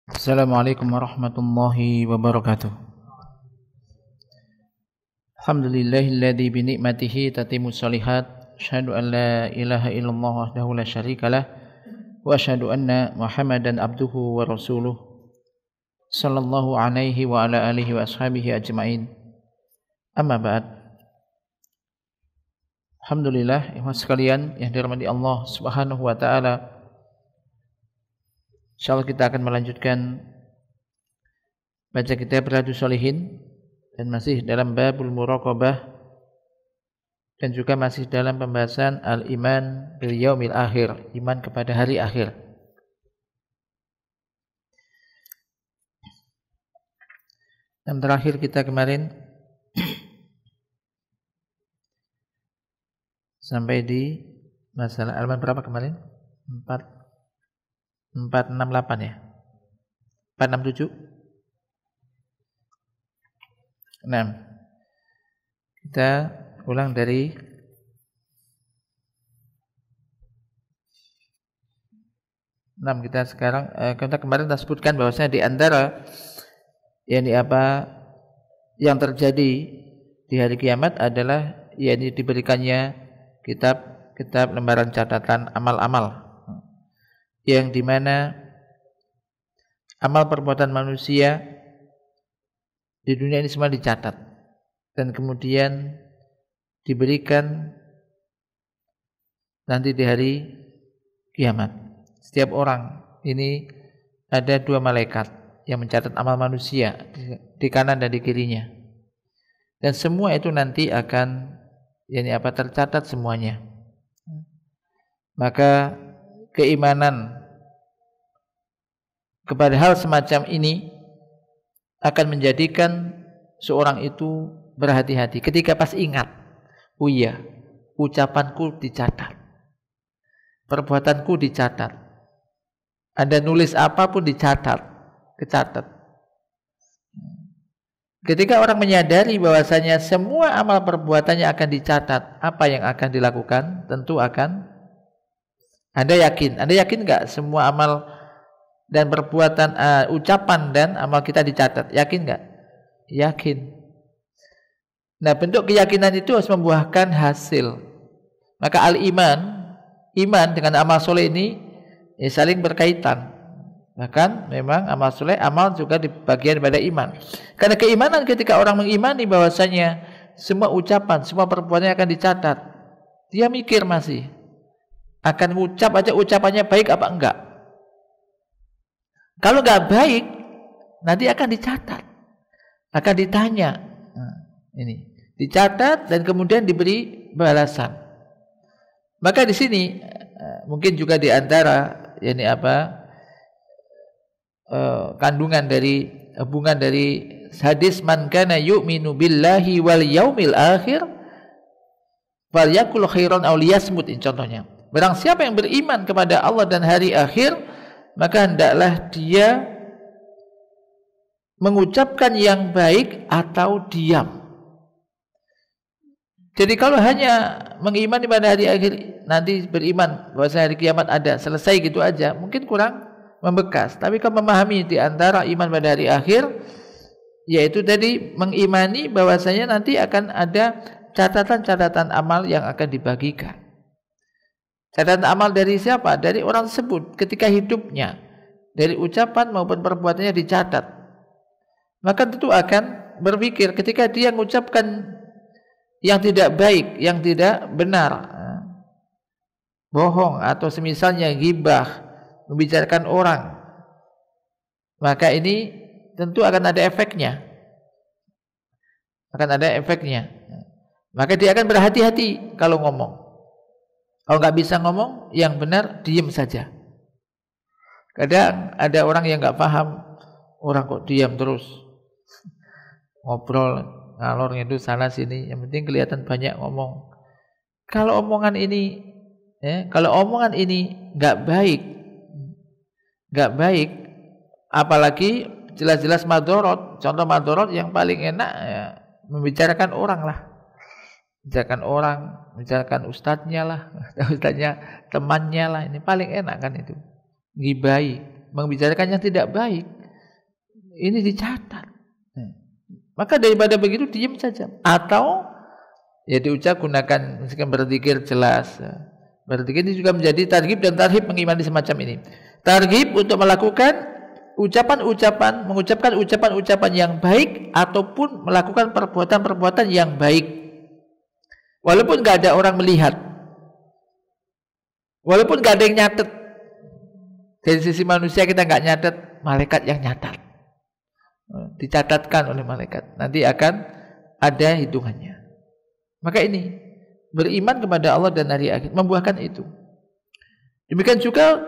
Assalamualaikum warahmatullahi wabarakatuh. Alhamdulillahilladzi bi ni'matihi tatimmus shalihat. Asyhadu an la ilaha illallah wahdahu la syarikalah wa asyhadu anna Muhammadan abduhu wa rasuluh sallallahu alaihi wa ala alihi wa ashabihi ajmain. Amma ba'd. Alhamdulillah, ikhwan sekalian yang dirahmati Allah Subhanahu wa taala. Insyaallah kita akan melanjutkan baca kitab Riyadhus Shalihin dan masih dalam babul muraqabah dan juga masih dalam pembahasan al-iman bil yaumil akhir, iman kepada hari akhir. Yang terakhir kita kemarin sampai di masalah halaman berapa kemarin? 468 ya? 467? 6. Kita ulang dari kita sekarang kita kemarin kita sebutkan bahwasanya di antara yang terjadi di hari kiamat adalah diberikannya kitab lembaran catatan amal-amal, yang dimana amal perbuatan manusia di dunia ini semua dicatat dan kemudian diberikan nanti di hari kiamat. Setiap orang ini ada 2 malaikat yang mencatat amal manusia di kanan dan di kirinya, dan semua itu nanti akan tercatat semuanya. Maka keimanan kepada hal semacam ini akan menjadikan seorang itu berhati-hati ketika pas ingat, oh iya, ucapanku dicatat, perbuatanku dicatat, Anda nulis apapun dicatat, kecatat. Ketika orang menyadari bahwasanya semua amal perbuatannya akan dicatat, apa yang akan dilakukan? Tentu akan Anda yakin nggak semua amal dan perbuatan, ucapan dan amal kita dicatat? Yakin nggak? Yakin. Nah, bentuk keyakinan itu harus membuahkan hasil. Maka iman dengan amal soleh ini saling berkaitan. Bahkan memang amal soleh, amal juga di bagian daripada iman. Karena keimanan, ketika orang mengimani bahwasanya semua ucapan, semua perbuatannya akan dicatat, dia mikir masih akan mengucap aja ucapannya baik apa enggak. Kalau enggak baik, nanti akan dicatat, akan ditanya. Nah, ini dicatat dan kemudian diberi balasan. Maka di sini mungkin juga di antara kandungan dari hubungan dari hadis man kana yu'minu billahi wal yaumil akhir falyakul khairan aw liyasmut, contohnya. Barang siapa yang beriman kepada Allah dan hari akhir, maka hendaklah dia mengucapkan yang baik atau diam. Jadi kalau hanya mengimani pada hari akhir, nanti beriman bahwa hari kiamat ada, selesai gitu aja, mungkin kurang membekas. Tapi kalau memahami di antara iman pada hari akhir, yaitu tadi mengimani bahwasanya nanti akan ada catatan-catatan amal yang akan dibagikan. Catatan amal dari siapa? Dari orang tersebut ketika hidupnya, dari ucapan maupun perbuatannya dicatat. Maka tentu akan berpikir ketika dia mengucapkan yang tidak baik, yang tidak benar, bohong atau semisalnya ghibah, membicarakan orang, maka ini tentu akan ada efeknya. Maka dia akan berhati-hati kalau ngomong. Kalau nggak bisa ngomong, yang benar diam saja. Kadang ada orang yang nggak paham, orang kok diam terus, ngobrol ngalor ngidul sana sini, yang penting kelihatan banyak ngomong. Kalau omongan ini nggak baik, apalagi jelas-jelas madorot. Contoh madorot yang paling enak membicarakan orang lah. Bicarakan ustadznya lah, ustadznya temannya lah, ini paling enak kan itu. Ghibai, membicarakan yang tidak baik. ini dicatat. Maka daripada begitu diam saja, atau ya diucap gunakan misalkan berzikir jelas. Berzikir ini juga menjadi targhib dan tarhib mengimani semacam ini. Targhib untuk melakukan ucapan-ucapan, mengucapkan ucapan-ucapan yang baik ataupun melakukan perbuatan-perbuatan yang baik. Walaupun enggak ada orang melihat. Walaupun enggak ada yang nyatet. Dari sisi manusia kita enggak nyatet, malaikat yang nyatat. Dicatatkan oleh malaikat. Nanti akan ada hitungannya. Maka ini beriman kepada Allah dan hari akhir membuahkan itu. Demikian juga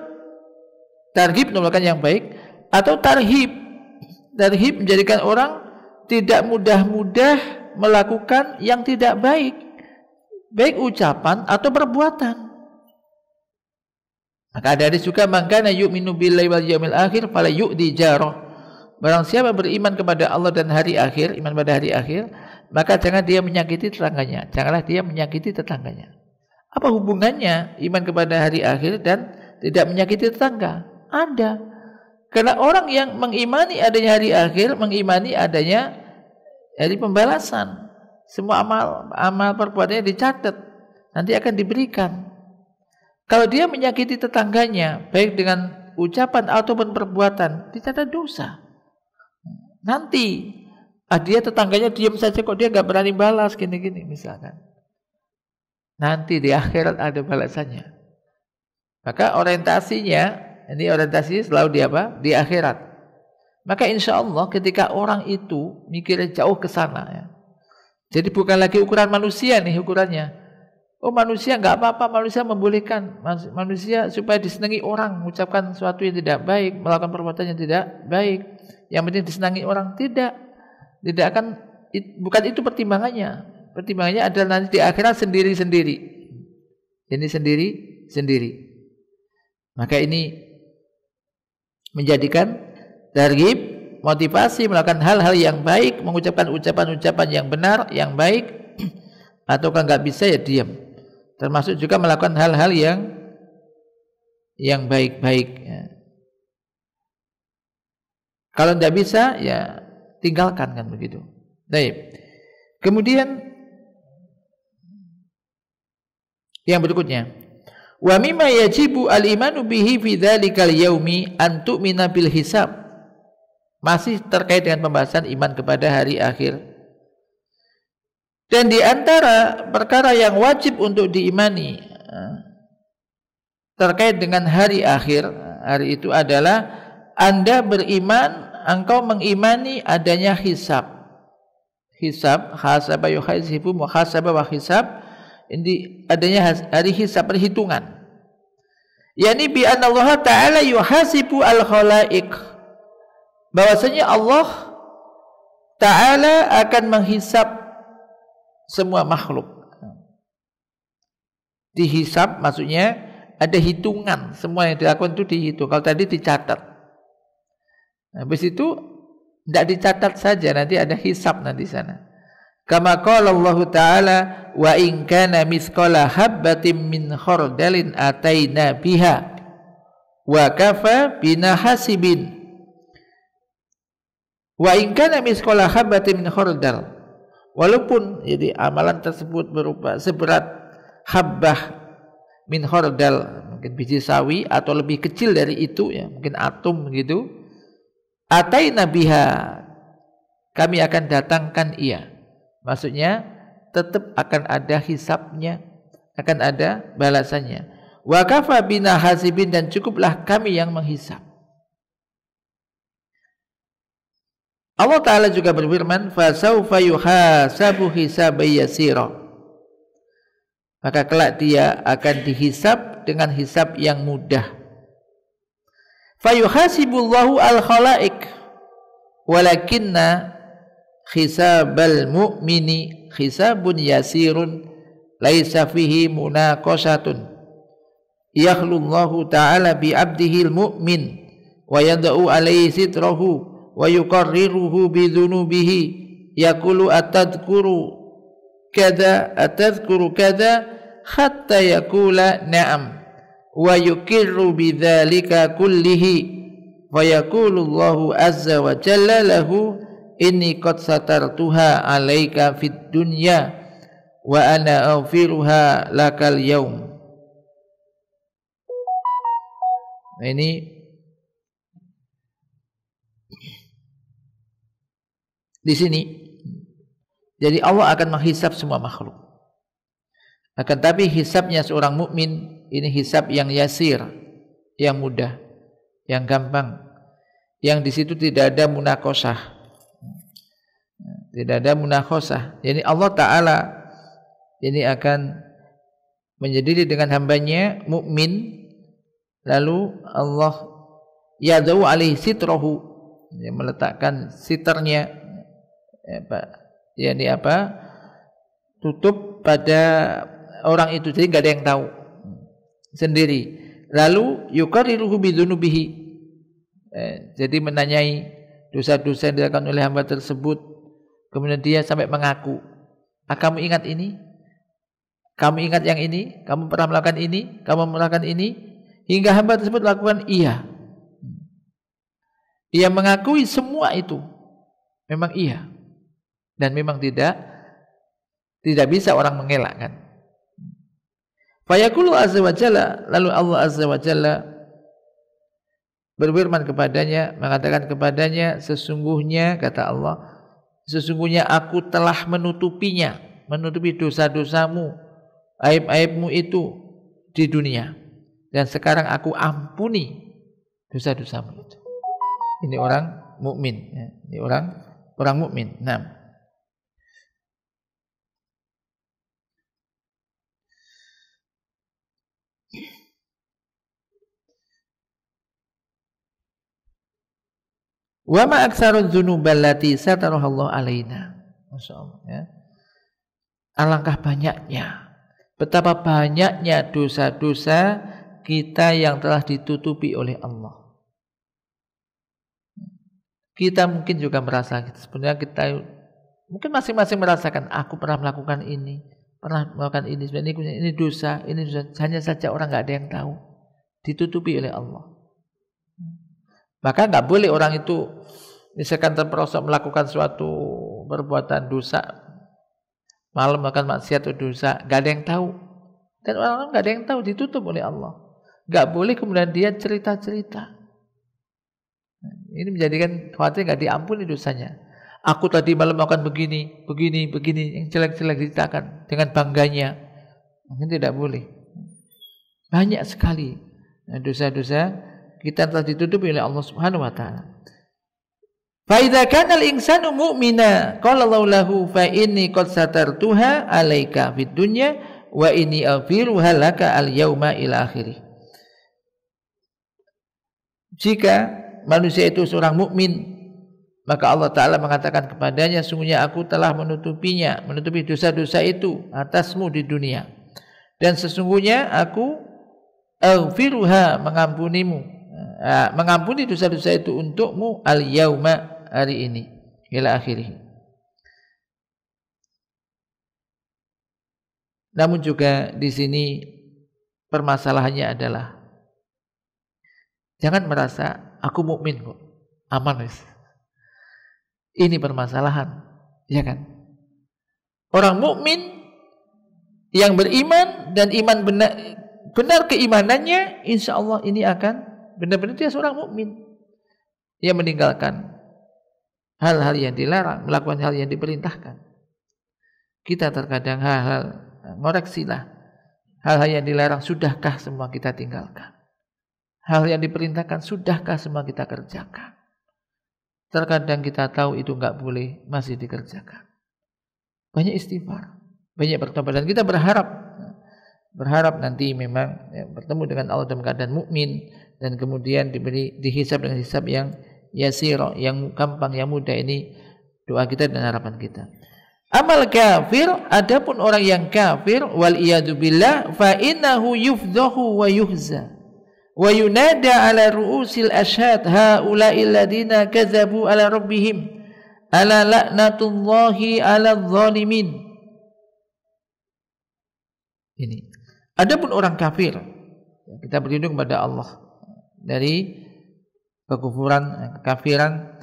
targhib melakukan yang baik atau tarhib. Tarhib menjadikan orang tidak mudah-mudah melakukan yang tidak baik, baik ucapan atau perbuatan. Maka ada hadis juga, man kana yu'minu billahi wal yawmil akhir fala yu'di jarah. Barang siapa beriman kepada Allah dan hari akhir, iman pada hari akhir, maka jangan dia menyakiti tetangganya. Janganlah dia menyakiti tetangganya. Apa hubungannya iman kepada hari akhir dan tidak menyakiti tetangga? Ada. Karena orang yang mengimani adanya hari akhir, mengimani adanya hari pembalasan. Semua amal perbuatannya dicatat, nanti akan diberikan. Kalau dia menyakiti tetangganya, baik dengan ucapan ataupun perbuatan, dicatat dosa. Nanti dia tetangganya diam saja kok, dia nggak berani balas gini-gini misalkan. Nanti di akhirat ada balasannya. Maka orientasinya, ini orientasi selalu di apa? Di akhirat. Maka insya Allah ketika orang itu mikirnya jauh ke sana ya. Jadi bukan lagi ukuran manusia nih ukurannya. Oh manusia nggak apa-apa, manusia membolehkan manusia supaya disenangi orang, mengucapkan sesuatu yang tidak baik, melakukan perbuatan yang tidak baik. Yang penting disenangi orang, tidak akan, bukan itu pertimbangannya. Pertimbangannya adalah nanti di akhirat sendiri-sendiri. Ini sendiri-sendiri. Maka ini menjadikan targhib, motivasi melakukan hal-hal yang baik, mengucapkan ucapan-ucapan yang benar, yang baik, ataukah nggak bisa ya diam. Termasuk juga melakukan hal-hal yang baik-baik. Ya. Kalau tidak bisa, ya tinggalkan kan begitu. Baik. Kemudian yang berikutnya, wa mimma yajibu al-imanu bihi fi dzalikal yaumi an tu'mina bil hisab. Masih terkait dengan pembahasan iman kepada hari akhir. Dan di antara perkara yang wajib untuk diimani terkait dengan hari akhir, hari itu adalah Anda beriman, engkau mengimani adanya hisab. Hisab, hasaba yuhasibu, muhasabah wa hisab. Ini adanya hari hisab, perhitungan. Yani bi anna Allah Ta'ala yuhasibu al-khalaiq. Bahwasanya Allah Ta'ala akan menghisab semua makhluk. Dihisab maksudnya ada hitungan, semua yang dilakukan itu dihitung. Kalau tadi dicatat. Habis itu tidak dicatat saja, nanti ada hisab nanti sana. Kama qala Allah Ta'ala wa in kana mithqala habbatin min khardalin ataina biha wa kafa bina hasibin. Wa in kana mithqala habbatin min khardal. Walaupun jadi amalan tersebut berupa seberat habbah min khardal, mungkin biji sawi atau lebih kecil dari itu ya, mungkin atom begitu. Ataina biha, kami akan datangkan ia. Maksudnya tetap akan ada hisabnya, akan ada balasannya. Wa kafa bina hasibin, dan cukuplah kami yang menghisab. Allah Ta'ala juga berfirman, fasawfa yuhasabu hisaban yasira. Maka kelak dia akan dihisab dengan hisab yang mudah. Fayuhasibullahu al-khalaiq walakinna hisabal mu'mini hisabun yasirun laisa fihi munaqashatun. Yakhlullahu ta'ala bi 'abdihi al-mu'min wa yad'u alayhi sitrahu wa yuqarriruhu bi dhunubihi yaqulu atadhkuru kada hatta yaqula na'am wa yuqirru bidzalika kullihi Wa yaqulullahu azza wa jalla lahu inni qad satartuha 'alaika fid dunya wa ana aghfiruha lakal yaum. Nah, ini di sini jadi Allah akan menghisab semua makhluk. Akan tapi hisabnya seorang mukmin ini hisab yang yasir, yang mudah, yang gampang, yang di situ tidak ada munakosah, tidak ada munakosah. Jadi Allah Taala ini akan menjadi dengan hambanya mukmin, lalu Allah yadau alaihi sitrahu, meletakkan sitarnya, tutup pada orang itu, jadi nggak ada yang tahu sendiri. Lalu yuqarriruhu bidzunubihi, jadi menanyai dosa-dosa yang dilakukan oleh hamba tersebut. Kemudian dia sampai mengaku, kamu ingat ini, kamu ingat yang ini, kamu pernah melakukan ini, kamu melakukan ini, hingga hamba tersebut lakukan iya. Ia mengakui semua itu memang iya, dan memang tidak bisa orang mengelakkan. Fayaqulu azza wa jalla, lalu Allah azza wa jalla berfirman kepadanya, mengatakan kepadanya, sesungguhnya kata Allah, sesungguhnya aku telah menutupinya, menutupi dosa-dosamu, aib-aibmu itu di dunia, dan sekarang aku ampuni dosa-dosamu itu. Ini orang mukmin, ya. Ini orang mukmin. Nah, wa ma aktsarudz dzunubi allati satarahallahu alaina. Masyaallah, ya. Alangkah banyaknya, betapa banyaknya dosa-dosa kita yang telah ditutupi oleh Allah. Kita mungkin juga merasa, sebenarnya kita mungkin masing-masing merasakan, aku pernah melakukan ini, pernah melakukan ini, sebenarnya ini dosa, hanya saja orang nggak ada yang tahu, ditutupi oleh Allah. Maka nggak boleh orang itu misalkan terperosok melakukan suatu perbuatan dosa, malam makan maksiat atau dosa, nggak ada yang tahu, dan orang-orang nggak ada yang tahu, ditutup oleh Allah. Nggak boleh kemudian dia cerita-cerita. Ini menjadikan khawatir nggak diampuni dosanya. Aku tadi malam makan begini, yang jelek-jelek diceritakan dengan bangganya. Mungkin tidak boleh. Banyak sekali dosa-dosa kita telah ditutupi oleh Allah Subhanahu wa taala. Fa idza kana al-insanu mu'mina qala Allahu lahu fa inni qad satartuha 'alaika fid dunya wa inni aghfiruha laka al-yauma ila akhirih. Jika manusia itu seorang mukmin, maka Allah Ta'ala mengatakan kepadanya, sungguhnya aku telah menutupi dosa-dosa itu atasmu di dunia, dan sesungguhnya aku aghfiruha, mengampuni dosa-dosa itu untukmu al-yauma, hari ini, ila akhirih. Namun juga di sini permasalahannya adalah jangan merasa aku mukmin kok, aman wis. Ini permasalahan, ya kan? Orang mukmin yang beriman dan iman benar keimanannya, insya Allah ini akan benar-benar dia seorang mukmin yang meninggalkan hal-hal yang dilarang, melakukan hal yang diperintahkan. Kita terkadang ngoreksilah hal-hal yang dilarang, sudahkah semua kita tinggalkan? Hal yang diperintahkan, sudahkah semua kita kerjakan? Terkadang kita tahu itu enggak boleh, masih dikerjakan. Banyak istighfar, banyak bertobat, dan kita berharap nanti memang bertemu dengan Allah dalam keadaan mukmin, dan kemudian dihisab dengan hisab yang yasir, yang gampang, yang mudah. Ini doa kita dan harapan kita. Amal kafir, adapun orang yang kafir, wal iyadu billah, fa innahu yufdhahu wa yuhza wa yunada ala ru'usil ashhad haula'i alladziina kadzabu ala rabbihim ala la'natullahi 'alal zalimin. Ini. Adapun orang kafir, kita berlindung kepada Allah dari kekufuran, kekafiran,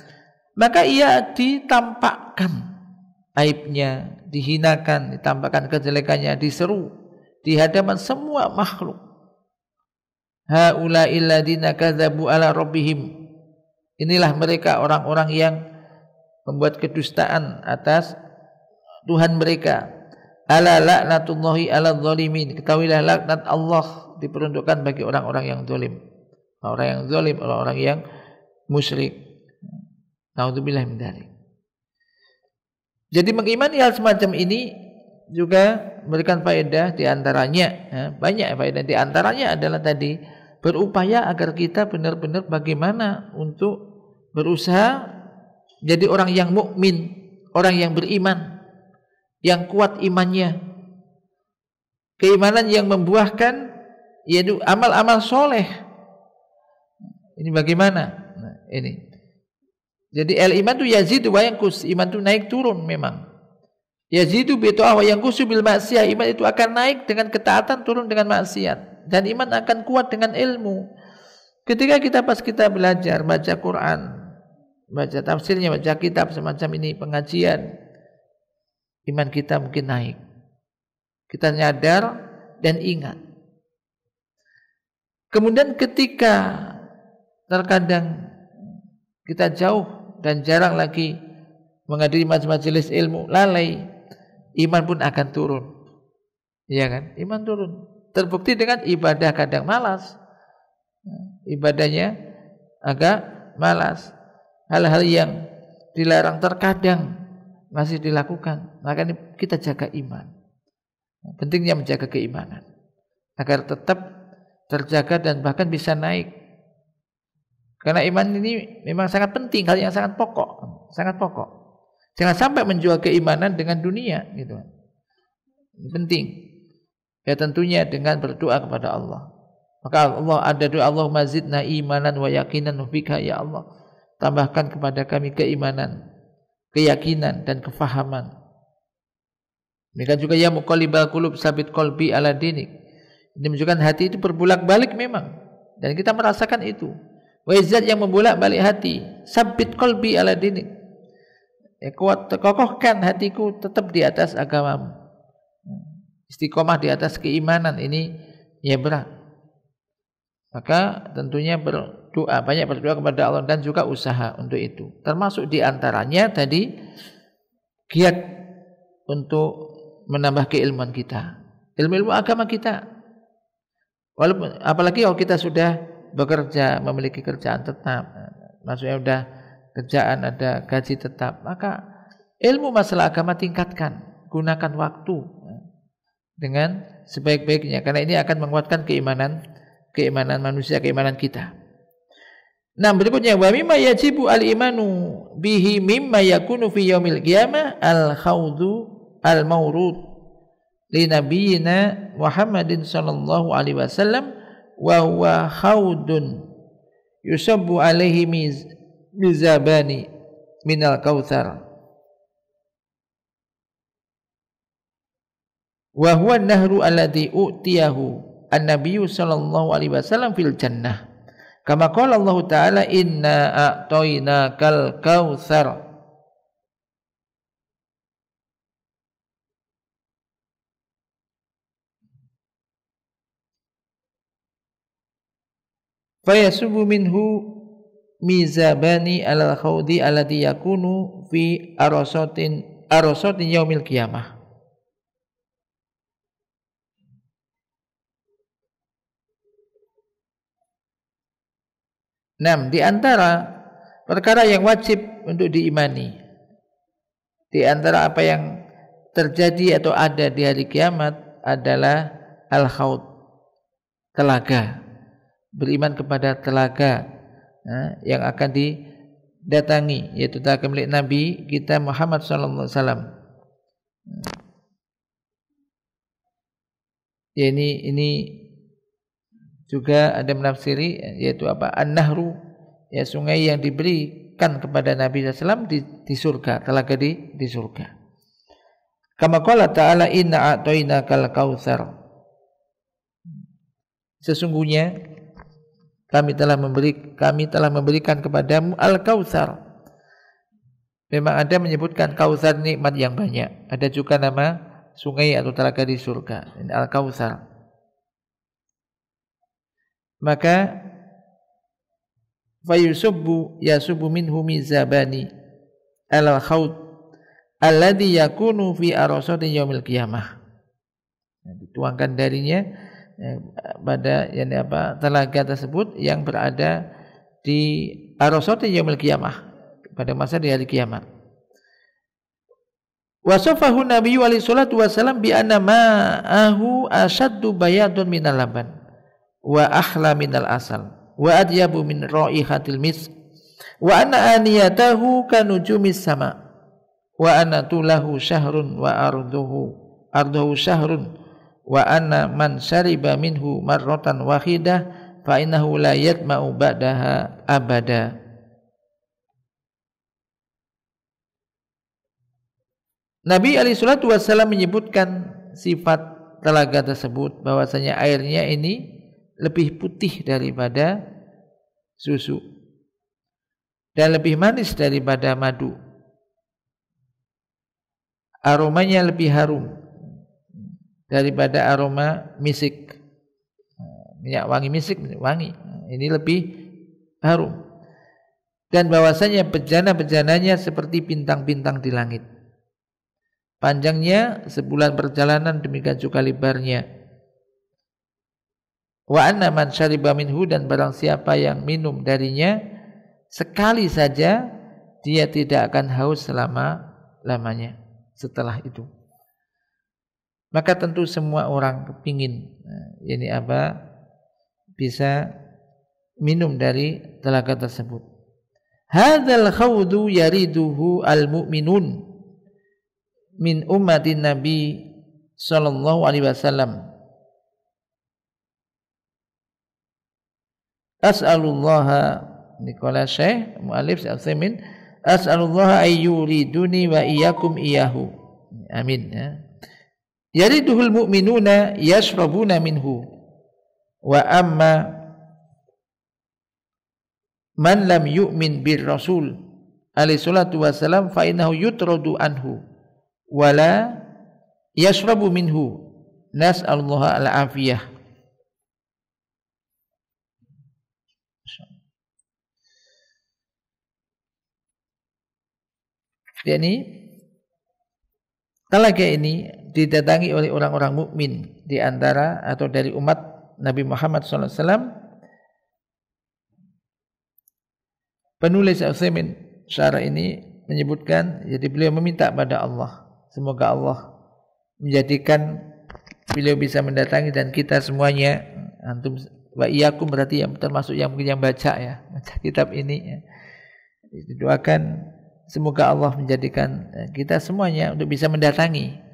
maka ia ditampakkan aibnya, dihinakan, ditampakkan kejelekannya, diseru di hadapan semua makhluk. Haula'il ladzina kadzabu ala rabbihim. Inilah mereka orang-orang yang membuat kedustaan atas Tuhan mereka. Ala laknatullahi ala zalimin. Ketahuilah laknat Allah diperuntukkan bagi orang-orang yang zalim. Orang yang zalim, orang-orang yang musyrik. Naudzubillah min dzalik. Jadi mengimani hal semacam ini juga memberikan faedah, di antaranya banyak faedah, di antaranya adalah tadi berupaya agar kita benar-benar bagaimana untuk berusaha jadi orang yang mukmin, orang yang beriman, yang kuat imannya, keimanan yang membuahkan yaitu amal-amal soleh. Ini bagaimana? Nah, ini. Jadi al-iman itu yazidu wa yanqus, iman itu naik turun memang. Yazidu bi ta'ah wa yanqusu bil ma'siyah, iman itu akan naik dengan ketaatan, turun dengan maksiat. Dan iman akan kuat dengan ilmu. Ketika kita belajar baca Quran, baca tafsirnya, baca kitab semacam ini, pengajian, iman kita mungkin naik. Kita nyadar dan ingat. Kemudian ketika terkadang kita jauh dan jarang lagi menghadiri majelis ilmu, lalai, iman pun akan turun. Iya kan? Iman turun. Terbukti dengan ibadah kadang malas. Ibadahnya agak malas. Hal-hal yang dilarang terkadang masih dilakukan. Maka kita jaga iman. Pentingnya menjaga keimanan agar tetap terjaga dan bahkan bisa naik. Karena iman ini memang sangat penting, hal yang sangat pokok, sangat pokok. Jangan sampai menjual keimanan dengan dunia, gitu. Ini penting. Ya tentunya dengan berdoa kepada Allah. Maka Allah ada doa, Allahumma zidna imanan wa yaqinan bika, ya Allah. Tambahkan kepada kami keimanan, keyakinan dan kefahaman. Demikian juga ya muqallibal qulub sabit qalbi ala dinik. Ini menunjukkan hati itu berbolak-balik memang, dan kita merasakan itu. Wa zat yang membolak-balik hati, sabit qalbi ala dinik. Kokohkan hatiku tetap di atas agamamu. Istiqomah di atas keimanan ini ya berat. Maka tentunya berdoa, banyak berdoa kepada Allah dan juga usaha untuk itu. Termasuk di antaranya tadi giat untuk menambah keilmuan kita, ilmu-ilmu agama kita. Walaupun apalagi kalau kita sudah bekerja, memiliki kerjaan tetap, maksudnya sudah kerjaan, ada gaji tetap, maka ilmu masalah agama tingkatkan, gunakan waktu dengan sebaik-baiknya, karena ini akan menguatkan keimanan manusia, keimanan kita. Nah, berikutnya wa mimma yajibu al-imanu bihi mimma yakunu fi yaumil qiyamah al-khawdu al-mawrud li nabiyina Muhammadin sallallahu alaihi wasallam wa huwa khawdun yusabbu alaihi mizabani minal kautsar wa huwa an-nahru alladhi utiyahu an-nabiyyu sallallahu alaihi wasallam fil jannah kama qala Allah taala inna a'tainakal kautsar. Fayasubu minhu mizabani alal khawdi alladhi yakunu fi arasatin yaumil qiyamah. Di antara perkara yang wajib untuk diimani, di antara apa yang terjadi atau ada di hari kiamat adalah al-khawd, telaga. Beriman kepada telaga yang akan didatangi, yaitu telaga milik Nabi kita Muhammad sallallahu alaihi wasallam. Ya, ini juga ada menafsiri, yaitu apa? An-nahru, ya sungai yang diberikan kepada Nabi sallallahu alaihi wasallam di surga, telaga di surga. Kama qala ta'ala inna a'tainakal kautsar. Sesungguhnya kami telah memberikan kepadamu Al-Kautsar. Memang ada menyebutkan Kautsar nikmat yang banyak. Ada juga nama sungai atau telaga di surga. Ini Al-Kautsar. Maka yasubu minhu mizabani al-khawd alladhi yakunu fi arasati yaumil qiyamah. Dituangkan darinya pada telaga tersebut yang berada di arasati yaumil qiyamah, pada masa di hari kiamat. Wasafahu Nabi alaihi salatu wasallam bi anna ma'ahu ashaddu bayadun minal laban wa ahla minal asal wa adyabu min raihatil misk wa anna aniyatahu kanujumis sama wa anna tulahu syahrun wa arduhu syahrun wa anna man syariba minhu marratan wahidah fa innahu la yatma'u ba'daha abada. Nabi alaihi salatu wasallam menyebutkan sifat telaga tersebut bahwasanya airnya ini lebih putih daripada susu dan lebih manis daripada madu. Aromanya lebih harum daripada aroma misik. Minyak wangi misik, wangi. Ini lebih harum. Dan bahwasanya bejana-bejananya seperti bintang-bintang di langit. Panjangnya sebulan perjalanan, demikian juga lebarnya. Wa anna man syariba minhu, dan barang siapa yang minum darinya sekali saja, dia tidak akan haus selama-lamanya setelah itu. Maka tentu semua orang kepingin bisa minum dari telaga tersebut. Hadzal khawdu yariduhu al-mu'minun min ummatin Nabi sallallahu alaihi wasallam. As'alullaha, Nikola Syekh mu'alif Al-Utsaimin, as'alullaha ayyuriduni wa iyyakum iyyahu. Amin ya. Yariduhul mu'minuna yashrabuna minhu wa amma man lam yu'min bir rasul alaihi salatu wasalam fa innahu yutradu anhu wala yashrabu minhu. Nas'alullaha al-afiyah. Jadi telaga ini didatangi oleh orang-orang mukmin di antara atau dari umat Nabi Muhammad SAW. Penulis Al-Utsaimin syarah ini menyebutkan, jadi beliau meminta pada Allah, semoga Allah menjadikan beliau bisa mendatangi dan kita semuanya, antum wa iyyakum berarti yang termasuk yang mungkin yang baca kitab ini ya. Didoakan semoga Allah menjadikan kita semuanya untuk bisa mendatangi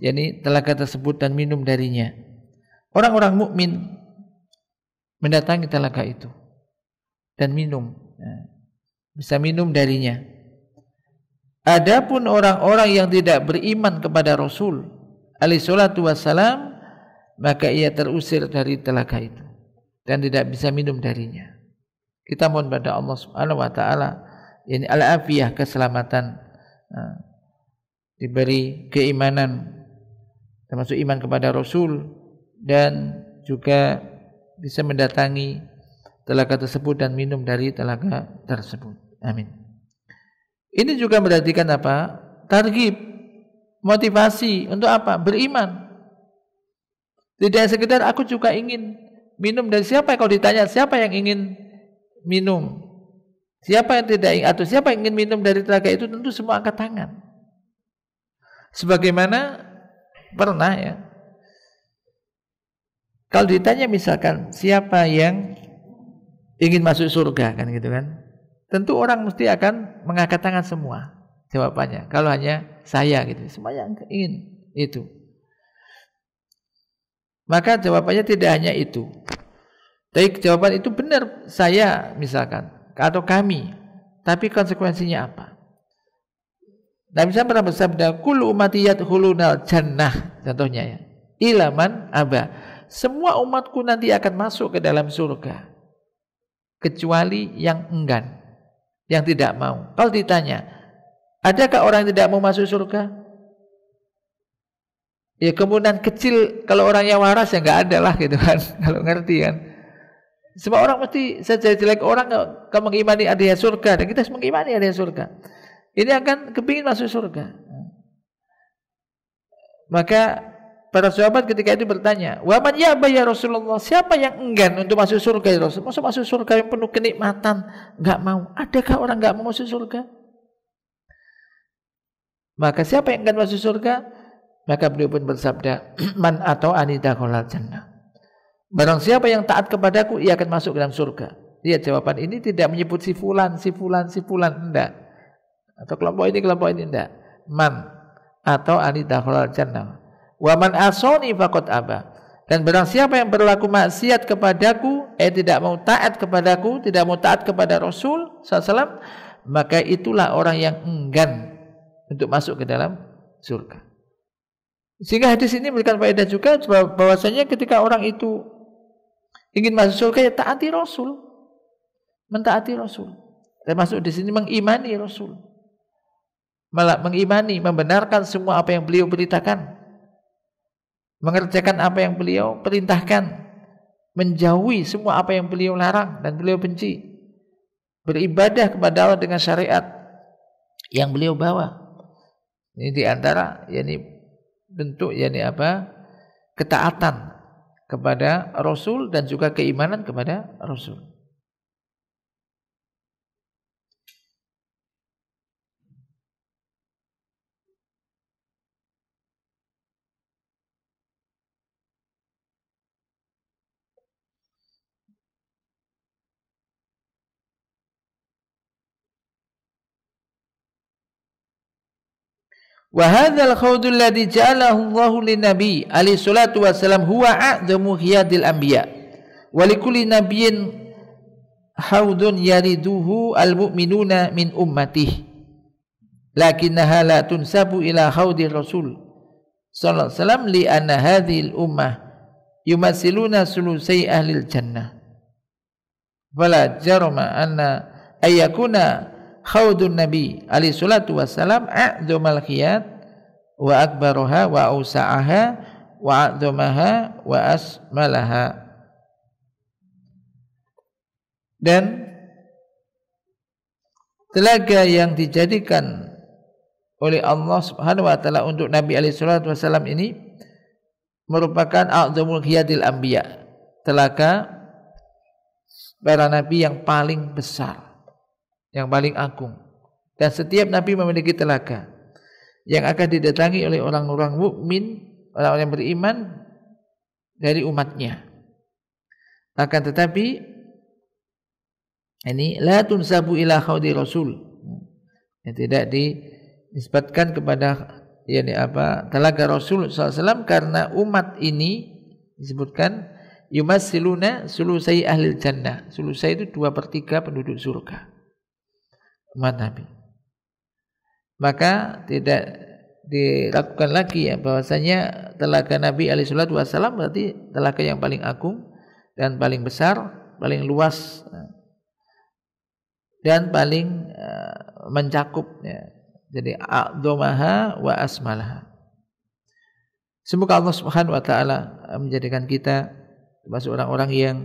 yakni telaga tersebut dan minum darinya. Orang-orang mukmin mendatangi telaga itu dan minum, bisa minum darinya. Adapun orang-orang yang tidak beriman kepada Rasul alaihi salatu wassalam, maka ia terusir dari telaga itu dan tidak bisa minum darinya. Kita mohon pada Allah Subhanahu wa taala ini al-afiyah, keselamatan, diberi keimanan termasuk iman kepada Rasul dan juga bisa mendatangi telaga tersebut dan minum dari telaga tersebut. Amin. Ini juga berartikan apa? Targhib, motivasi untuk apa? Beriman. Tidak sekedar aku juga ingin minum dari siapa. Kalau ditanya siapa yang ingin minum, siapa yang tidak ingin, atau siapa yang ingin minum dari telaga itu, tentu semua angkat tangan. Sebagaimana pernah ya, kalau ditanya misalkan siapa yang ingin masuk surga kan gitu kan, tentu orang mesti akan mengangkat tangan semua jawabannya. Kalau hanya saya gitu, semuanya ingin itu. Maka jawabannya tidak hanya itu. Tapi jawaban itu benar saya misalkan atau kami, tapi konsekuensinya apa? Nabi SAW pernah bersabda, kullu ummati yadkhulunal jannah, contohnya ya, ilaman aba. Semua umatku nanti akan masuk ke dalam surga kecuali yang enggan, yang tidak mau. Kalau ditanya, adakah orang yang tidak mau masuk surga? Ya kemungkinan kecil kalau orang yang waras ya nggak ada lah gitu kan. Kalau ngerti kan. Semua orang mesti saja jelek orang kalau mengimani adanya surga, dan kita mengimani adanya surga. Ini akan kepingin masuk surga. Maka para sahabat ketika itu bertanya, "Wa man ya'ba ya Rasulullah?" Siapa yang enggan untuk masuk surga ya Rasul? Masa masuk surga yang penuh kenikmatan enggak mau? Adakah orang enggak mau masuk surga? Maka siapa yang enggan masuk surga? Maka beliau pun bersabda, "Man ata'ani dakhalal jannah." Barang siapa yang taat kepadaku, ia akan masuk ke dalam surga. Lihat jawaban ini tidak menyebut si fulan, enggak. Atau kelompok ini enggak. Man ata'ani dakhalal jannah. Wa man asani faqad aba. Dan barang siapa yang berlaku maksiat kepadaku, tidak mau taat kepadaku, tidak mau taat kepada Rasul SAW, maka itulah orang yang enggan untuk masuk ke dalam surga. Sehingga hadis ini memberikan faedah juga bahwasanya ketika orang itu ingin masuk surga, ya taati Rasul, mentaati Rasul. Termasuk di sini mengimani Rasul, mengimani, membenarkan semua apa yang beliau beritakan, mengerjakan apa yang beliau perintahkan, menjauhi semua apa yang beliau larang dan beliau benci, beribadah kepada Allah dengan syariat yang beliau bawa. Ini diantara bentuk ketaatan kepada Rasul dan juga keimanan kepada Rasul. Wa hadzal khawdul ladzi ja'alahu Allahu lin-nabi alaihi salatu wasalam huwa a'dhamu khiyadil anbiya. Wa likulli nabiyyin haudun yariduhu al-mu'minuna min ummatihi. Lakinnaha la tunsabu ila khawdir Rasul sallallahu alaihi wasallam li anna hadhil ummah yumassiluna sulusai ahlil jannah. Fala jarama anna ayyakuna khawdun nabi alaihi salatu wassalam a'dhamal khiyat wa akbaruha wa awsa'aha wa a'dhamaha wa asmalaha. Dan telaga yang dijadikan oleh Allah Subhanahu wa taala untuk Nabi alaihi salatu wassalam ini merupakan a'dhamul khiyadil anbiya, telaga para nabi yang paling besar, yang paling agung. Dan setiap nabi memiliki telaga yang akan didatangi oleh orang-orang mukmin, orang-orang yang beriman dari umatnya. Akan tetapi ini la tunsabu ila khawdi Rasul, yang tidak dinisbatkan kepada telaga Rasul SAW, karena umat ini disebutkan yumassiluna sulusai ahlil jannah. Sulusai itu 2/3 penduduk surga, umat Nabi. Maka tidak dilakukan lagi bahwasanya telaga Nabi alaihi salatu wasallam berarti telaga yang paling agung dan paling besar, paling luas dan paling mencakup, Jadi a'dhamaha wa asmalaha. Semoga Allah Subhanahu wa taala menjadikan kita termasuk orang-orang yang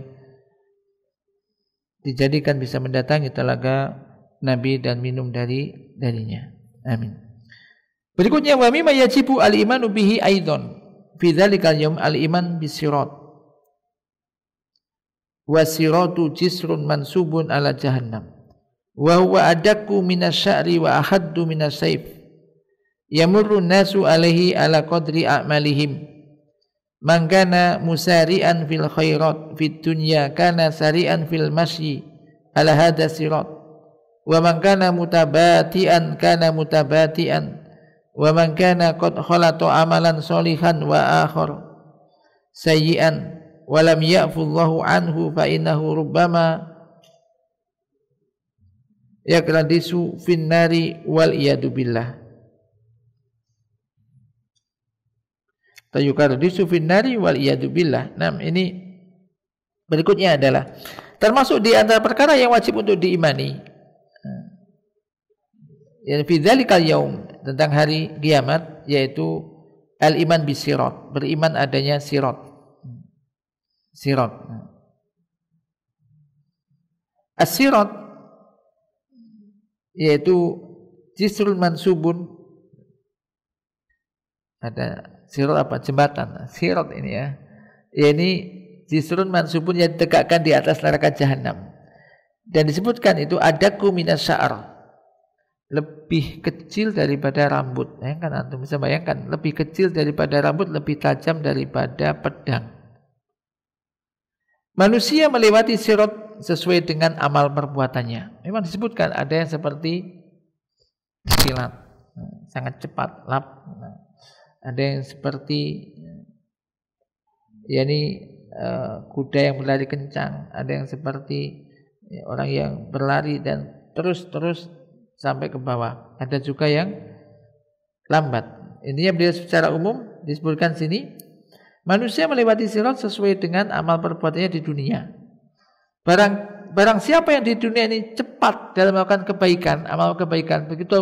dijadikan bisa mendatangi telaga Nabi dan minum darinya. Amin. Berikutnya, wa mimma yajibu al-imanu bihi aidan fi dzalikal yaum al-iman bisirat. Wa siratu jisrun mansubun ala jahannam. Wa huwa adakku minasy'ari wa ahaddu minasayf. Yamurru nasu alaihi ala qadri a'malihim. Man kana musari'an fil khairat fid dunya kana sari'an fil masyi ala hadha sirat. Wa man kana mutabati'an kana mutabati'an. Wa man kana qad khalata amalan sholihan wa akhar sayyi'an wa lam ya'fu Allahu anhu fa innahu rubbama yakradisu fin nari wal iyadu billah. Tayukardisu fin nari wal iyadu billah. Nah, ini berikutnya adalah Termasuk di antara perkara yang wajib untuk diimani. Ya fi dzalikal yaum, tentang hari kiamat, yaitu al-iman bisirat, beriman adanya sirat. Sirat. As-sirat yaitu jisrul mansubun, ada sirat apa, jembatan. Sirat ini ya. Ini jisrun mansubun yang ditegakkan di atas neraka jahanam. Dan disebutkan itu adaku minas sya'ar, lebih kecil daripada rambut. Kan antum bisa bayangkan, lebih kecil daripada rambut, lebih tajam daripada pedang. Manusia melewati sirat sesuai dengan amal perbuatannya. Memang disebutkan ada yang seperti kilat, sangat cepat, lap. Ada yang seperti kuda yang berlari kencang, ada yang seperti orang yang berlari dan terus sampai ke bawah. Ada juga yang lambat. Intinya beliau secara umum disebutkan sini, manusia melewati sirat sesuai dengan amal perbuatannya di dunia. Barang siapa yang di dunia ini cepat dalam melakukan kebaikan, amal kebaikan, begitu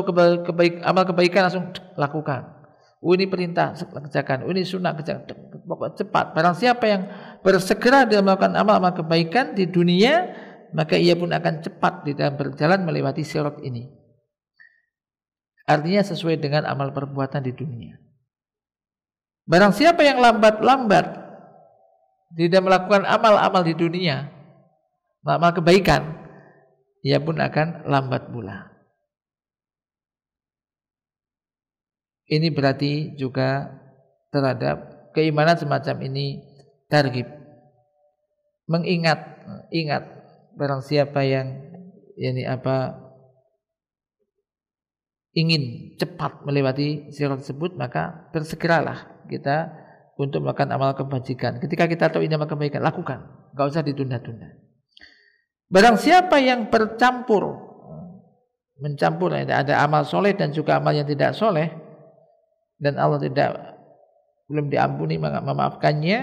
amal kebaikan langsung lakukan. Ini perintah kerjakan, ini sunnah kerjakan, pokoknya cepat. Barang siapa yang bersegera dalam melakukan amal-amal kebaikan di dunia, maka ia pun akan cepat di dalam berjalan melewati sirat ini. Artinya sesuai dengan amal perbuatan di dunia. Barang siapa yang lambat-lambat di dalam melakukan amal-amal di dunia, amal kebaikan, ia pun akan lambat pula. Ini berarti juga terhadap keimanan semacam ini targhib, ingat barang siapa yang ingin cepat melewati sirat tersebut, maka bersegeralah kita untuk melakukan amal kebajikan. Ketika kita tahu ini amal kebaikan, lakukan, enggak usah ditunda-tunda. Barang siapa yang mencampur, ada amal soleh dan juga amal yang tidak soleh, dan Allah belum diampuni memaafkannya,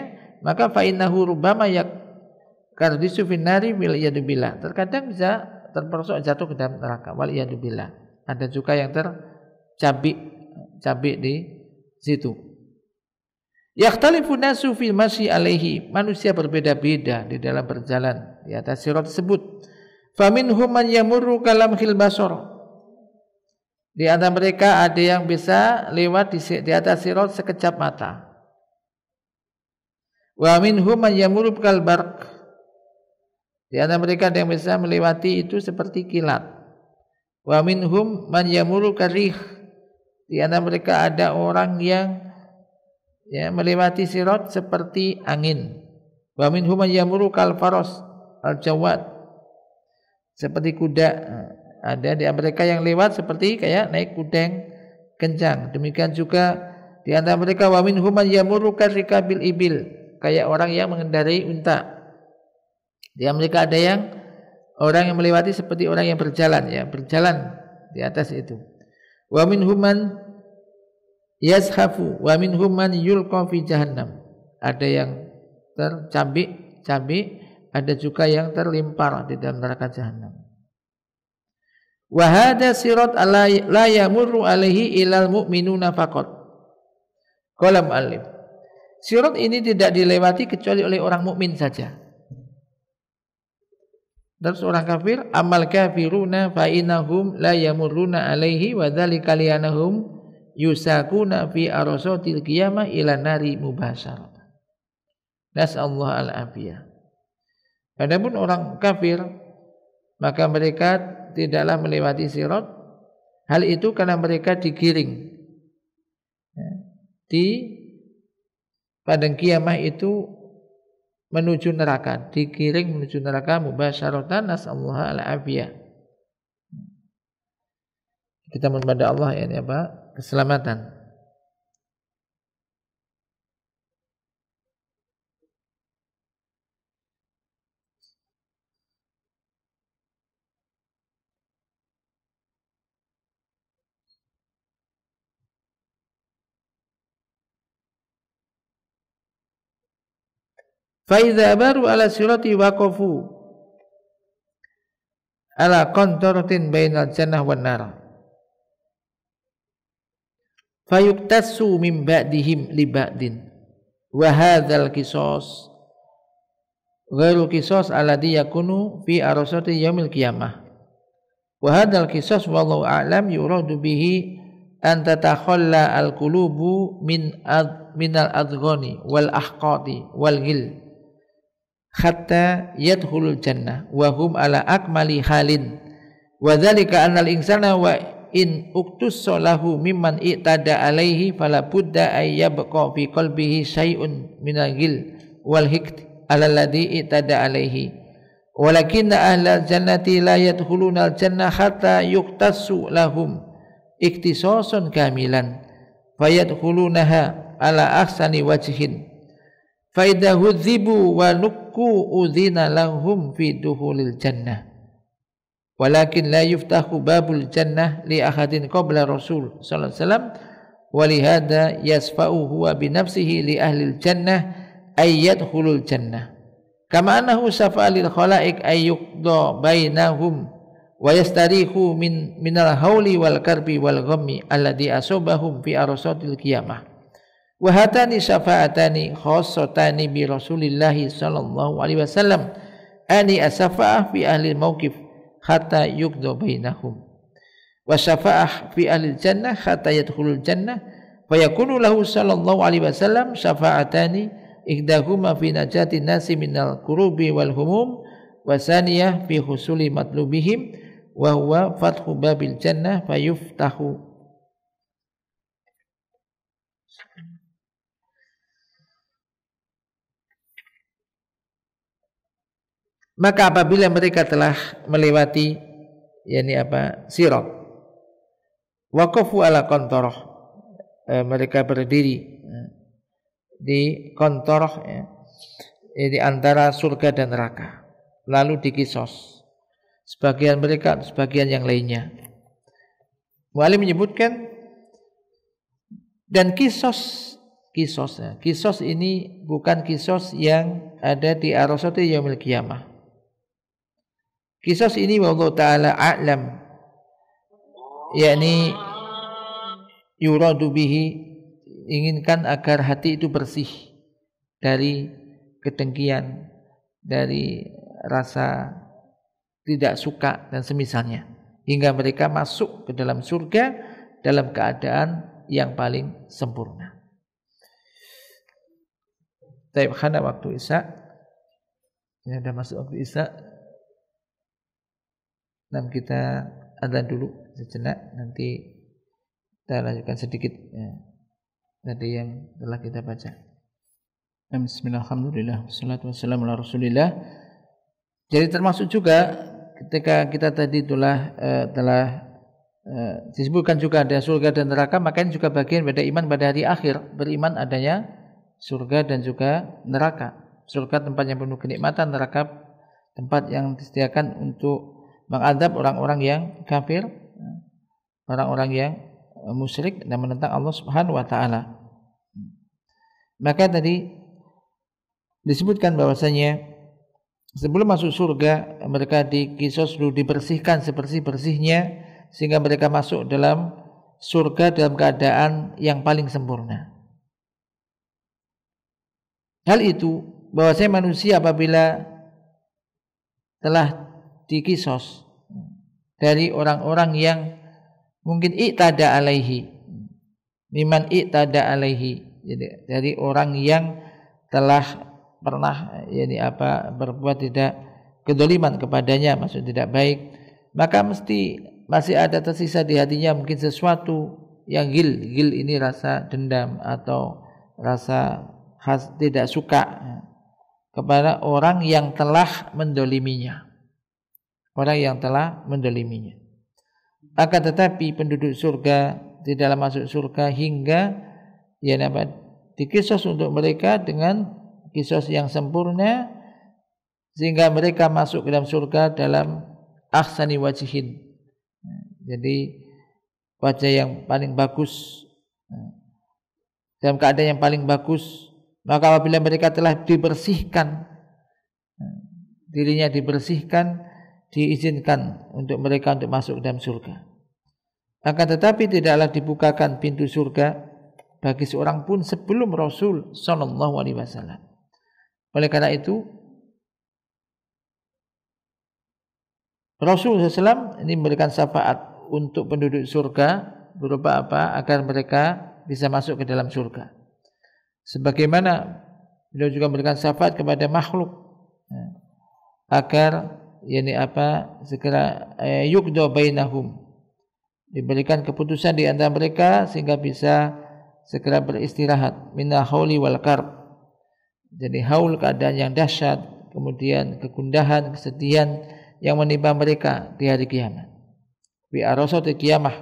maka fa innahu rubbama yakardisu finnari wal iyadu billah. Terkadang bisa terperosok jatuh ke dalam neraka, wal iyadu billah. Ada juga yang tercabik di situ. Yakhtalifu nasu fil masyi alaihi, manusia berbeda-beda di dalam berjalan di atas sirat tersebut. Faminhum man yamurru kalamhil basar, di antara mereka ada yang bisa lewat di atas sirat sekejap mata. Wa minhum man yamurru kal barq, di antara mereka ada yang bisa melewati itu seperti kilat. Wa minhum man yamurru karih, di antara mereka ada orang yang melewati sirat seperti angin. Wa minhum man yamurru kal faras al jawad, seperti kuda. Ada di mereka yang lewat seperti kayak naik kuda kencang. Demikian juga di antara mereka wa minhum man yamurru karikabil ibil, kayak orang yang mengendarai unta. Di mereka ada yang orang yang melewati seperti orang yang berjalan di atas itu. Wa minhum man yazhafu wa minhum man yulqa fi jahannam. Ada yang tercabik, ada juga yang terlimpar di dalam neraka jahanam. Wa hadha sirat la yamurru alaihi ilal mu'minuna faqat. Qala mu'allif, sirat ini tidak dilewati kecuali oleh orang mukmin saja. Dan orang kafir, amal kafiruna fa innahum la yamurruna alaihi wa dzalika li'annahum yusakuna fi arasatil qiyamah ila nari mubasyaratan. Nasallahu al-afiyah. Adapun orang kafir, maka mereka tidaklah melewati sirat. Hal itu karena mereka digiring di padang kiamah itu menuju neraka, digiring menuju neraka mubasyaratan. Nasallahu al-afiyah. Kita mohon pada Allah keselamatan. Fa idza baru ala sirati waqafu, ala qantaratin bainal jannah wan nar fayuktasu min ba'dihim li ba'din wa hadzal qisas ghairu qisas alladhi yakunu fi arasati yaumil qiyamah wa hadzal qisas wallahu a'lam yuradu bihi an tatakhalla al qulubu minal adghani wal ahqati wal ghil hatta yadkhulul jannah wa hum ala akmali halin wa dzalika annal insana wa in uktussa lahu mimman i'tada alaihi fala budda ay yabqa fi qalbihi syai'un minal ghil wal hiqd ala alladhi i'tada alaihi walakinna ahlal jannati la yadkhuluna al jannah hatta yuktassu lahum iktisasun kamilan fayadkhulunaha ala ahsani wajhin fa idza hudzibu wa nukku udzina lahum fi dukhulil jannah walakin la yuftahu babul jannah li ahadin qabla rasul sallallahu alaihi wasallam wa li hadza yasfa'u huwa bi nafsihi li ahlil jannah ay yadkhulul jannah kama annahu syafa'a lil khalaiq ay yuqda bainahum wa yastarihu minal hauli wal karbi wal ghammi alladhi asabahum fi arasatil qiyamah wa hatani syafa'atani khassatani bi Rasulillah sallallahu alaihi wasallam ani asfa'ah fi ahli mauqif hatta yuqda bainahum wa syafa'ah fi ahli jannah hatta yadkhulul jannah fa yakunu lahu sallallahu alaihi wasallam syafa'atani ihdahuma fi najati nasi minal kurubi wal humum wa saniyah fi husuli matlubihim wa huwa fathu babil jannah fayuftahu. Maka apabila mereka telah melewati sirat waqafu ala qantarah mereka berdiri di qantarah di antara surga dan neraka lalu dikisos sebagian mereka sebagian yang lainnya. Mu'allim menyebutkan dan kisos ini bukan kisos yang ada di arasati yaumil qiyamah. Kisos ini wallahu ta'ala a'lam yakni yuradu bihi inginkan agar hati itu bersih dari kedengkian, dari rasa tidak suka dan semisalnya hingga mereka masuk ke dalam surga dalam keadaan yang paling sempurna. Taib khana waktu Isya. Ya, sudah masuk waktu Isya. Dan kita adzan dulu sejenak, nanti kita lanjutkan sedikit tadi yang telah kita baca. Bismillahirrahmanirrahim. Wassalatu wassalamu ala Rasulillah. Jadi termasuk juga ketika kita tadi telah disebutkan juga ada surga dan neraka, maka ini juga bagian pada iman pada hari akhir, beriman adanya surga dan juga neraka. Surga tempat yang penuh kenikmatan, neraka tempat yang disediakan untuk mengadab orang-orang yang kafir, orang-orang yang musyrik dan menentang Allah Subhanahu wa taala. Maka tadi disebutkan bahwasanya sebelum masuk surga mereka dikisos dulu, dibersihkan sebersih-bersihnya sehingga mereka masuk dalam surga dalam keadaan yang paling sempurna. Hal itu bahwasanya manusia apabila telah dikisos dari orang-orang yang mungkin i'tada alaihi, miman i'tada alaihi, jadi dari orang yang telah pernah berbuat tidak kedzaliman kepadanya, maksud tidak baik, maka mesti masih ada tersisa di hatinya mungkin sesuatu yang gil ini rasa dendam atau rasa tidak suka kepada orang yang telah mendoliminya, orang yang telah mendoliminya. Akan tetapi penduduk surga di dalam masuk surga hingga dikisos untuk mereka dengan kisos yang sempurna sehingga mereka masuk ke dalam surga dalam ahsani wajihin, jadi wajah yang paling bagus, dalam keadaan yang paling bagus. Maka apabila mereka telah dibersihkan, dirinya dibersihkan, diizinkan untuk mereka untuk masuk ke dalam surga. Akan tetapi tidaklah dibukakan pintu surga bagi seorang pun sebelum Rasul sallallahu alaihi wasallam. Oleh karena itu Rasul SAW ini memberikan syafaat untuk penduduk surga berupa apa? Agar mereka bisa masuk ke dalam surga. Sebagaimana beliau juga memberikan syafaat kepada makhluk agar segera yuqda bainahum, diberikan keputusan di antara mereka sehingga bisa segera beristirahat minna hauli wal karb. Jadi haul keadaan yang dahsyat, kemudian kegundahan, kesedihan yang menimpa mereka di hari kiamat. Bi arasatil qiyamah.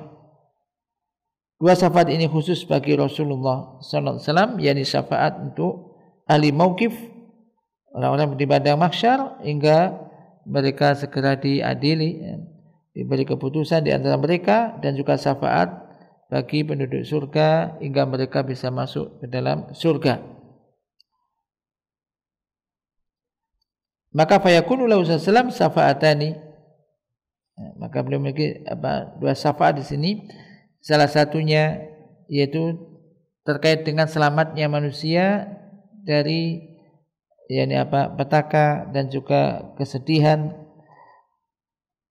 Dua syafaat ini khusus bagi Rasulullah sallallahu alaihi wasallam, yakni syafaat untuk ahli mauqif, orang-orang di padang mahsyar, hingga mereka segera diadili, diberi keputusan di antara mereka, dan juga syafaat bagi penduduk surga hingga mereka bisa masuk ke dalam surga. Maka fayakunu lahu sallam syafaatani. Maka beliau memiliki dua syafaat di sini. Salah satunya yaitu terkait dengan selamatnya manusia dari petaka dan juga kesedihan.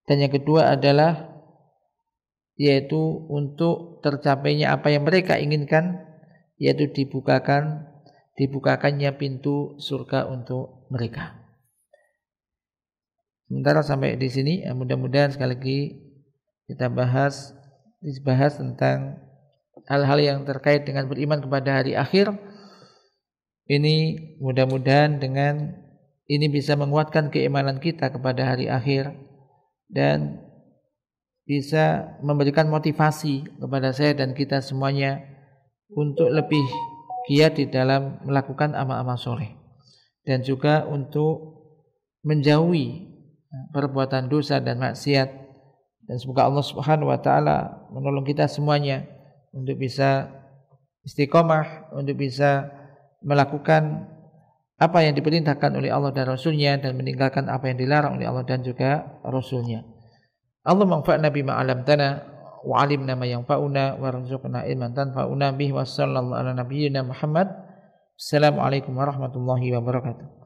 Dan yang kedua adalah yaitu untuk tercapainya apa yang mereka inginkan, yaitu dibukakannya pintu surga untuk mereka. Sementara sampai di sini, mudah-mudahan sekali lagi kita dibahas tentang hal-hal yang terkait dengan beriman kepada hari akhir. Ini mudah-mudahan dengan ini bisa menguatkan keimanan kita kepada hari akhir dan bisa memberikan motivasi kepada saya dan kita semuanya untuk lebih giat di dalam melakukan amal-amal soleh dan juga untuk menjauhi perbuatan dosa dan maksiat. Dan semoga Allah Subhanahu wa taala menolong kita semuanya untuk bisa istiqomah, untuk bisa melakukan apa yang diperintahkan oleh Allah dan Rasulnya dan meninggalkan apa yang dilarang oleh Allah dan juga Rasulnya. Allah manfa'na bima 'allamtana wa 'allimna ma yanfa'una warzuqna ilman tanfa'una bihi wa sallallahu ala nabiyyina Muhammad. Assalamualaikum warahmatullahi wabarakatuh.